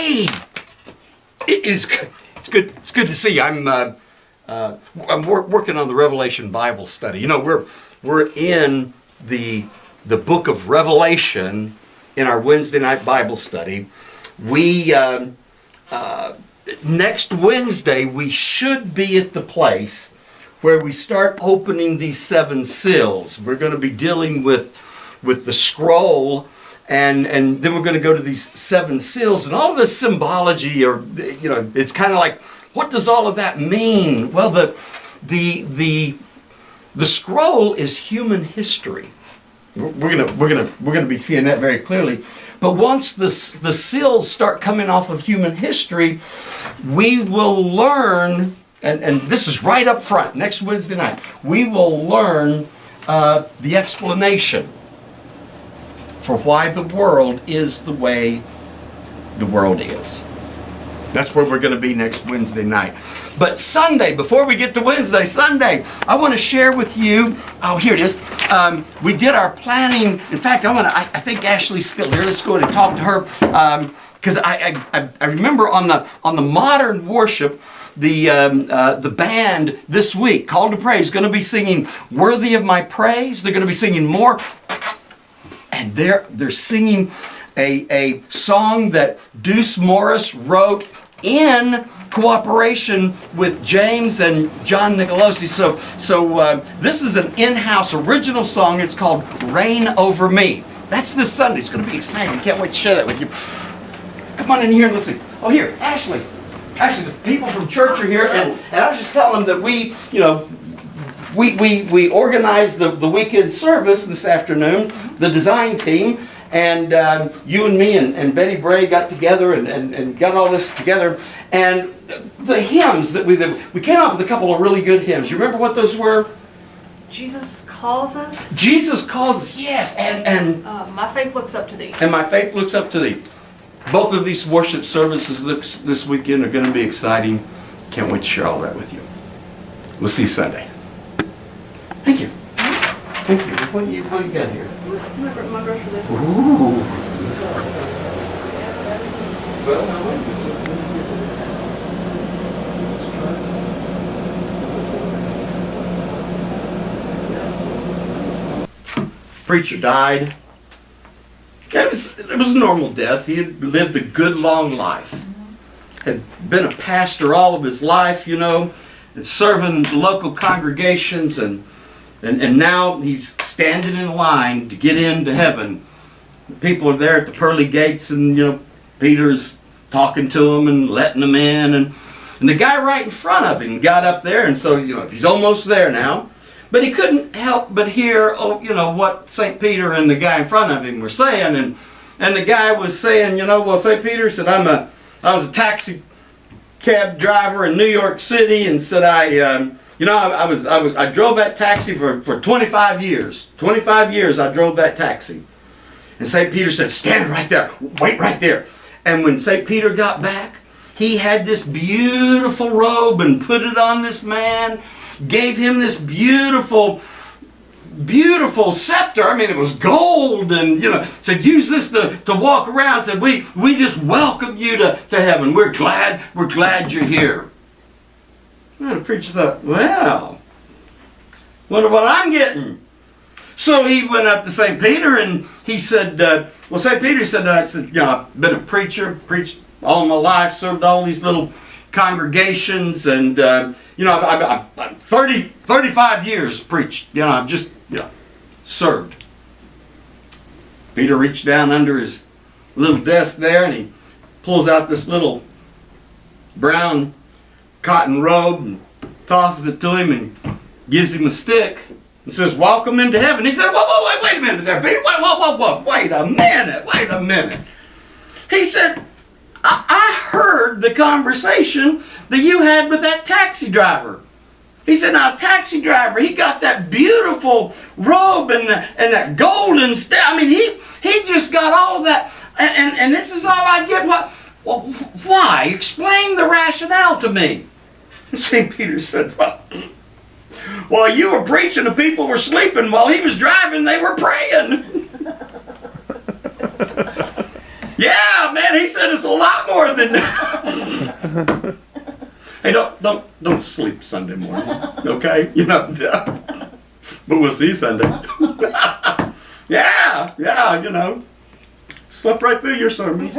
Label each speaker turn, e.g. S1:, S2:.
S1: Hey, it's good. It's good to see you. I'm working on the Revelation Bible study. You know, we're in the book of Revelation in our Wednesday night Bible study. We next Wednesday we should be at the place where we start opening these seven seals. We're going to be dealing with the scroll. And then we're going to go to these seven seals, and all of this symbology, or it's kind of like, what does all of that mean? Well, the scroll is human history. We're gonna be seeing that very clearly. But once the seals start coming off of human history, we will learn, and this is right up front next Wednesday night. We will learn the explanation for why the world is the way the world is. That's where we're going to be next Wednesday night. But Sunday, before we get to Wednesday, Sunday, I want to share with you, oh, here it is. We did our planning. In fact, I think Ashley's still here. Let's go ahead and talk to her. Because I remember on the modern worship, the band this week, Called to Praise, is going to be singing Worthy of My Praise. They're going to be singing more. And they're singing a song that Deuce Morris wrote in cooperation with James and John Nicolosi. So this is an in-house original song. It's called Reign Over Me. That's this Sunday. It's going to be exciting. Can't wait to share that with you. Come on in here and listen. Oh, here, Ashley. Actually, the people from church are here, and I was just telling them that we organized the weekend service this afternoon, the design team, and you and me and Betty Bray got together and got all this together. And the hymns that we came up with a couple of really good hymns. You remember what those were?
S2: Jesus Calls Us.
S1: Jesus Calls Us, yes. And
S2: My Faith Looks Up to Thee.
S1: And My Faith Looks Up to Thee. Both of these worship services this weekend are going to be exciting. Can't wait to share all that with you. We'll see you Sunday. Thank you. Thank you. What do you got here?
S2: My brush for this.
S1: Ooh. Preacher died. It was a normal death. He had lived a good long life. Had been a pastor all of his life, and serving local congregations, and now he's standing in line to get into heaven. The people are there at the pearly gates, and Peter's talking to them and letting them in, and the guy right in front of him got up there, and so he's almost there now, but he couldn't help but hear what St. Peter and the guy in front of him were saying, and the guy was saying, well, St. Peter said, I was a taxi cab driver in New York City, and said I drove that taxi for 25 years. 25 years I drove that taxi. And St. Peter said, stand right there. Wait right there. And when St. Peter got back, he had this beautiful robe and put it on this man, gave him this beautiful scepter. I mean, it was gold, and said, use this to walk around. Said, we just welcome you to heaven. We're glad you're here. And the preacher thought, well, wonder what I'm getting. So he went up to St. Peter and he said, St. Peter said, I've been a preacher, preached all my life, served all these little congregations, and I've 35 years preached. I've just served. Peter reached down under his little desk there, and he pulls out this little brown cotton robe and tosses it to him and gives him a stick and says, welcome into heaven. He said, whoa, wait a minute there, Peter. Whoa, wait a minute. He said, I heard the conversation that you had with that taxi driver. He said, now, taxi driver, he got that beautiful robe and that golden staff. I mean, he just got all of that. And this is all I get. Why? Explain the rationale to me. St. Peter said, while you were preaching, the people were sleeping. While he was driving, they were praying. Yeah, man, he said it's a lot more than that. Hey, don't sleep Sunday morning, okay? You know, but we'll see Sunday. Yeah, you know, slept right through your sermons.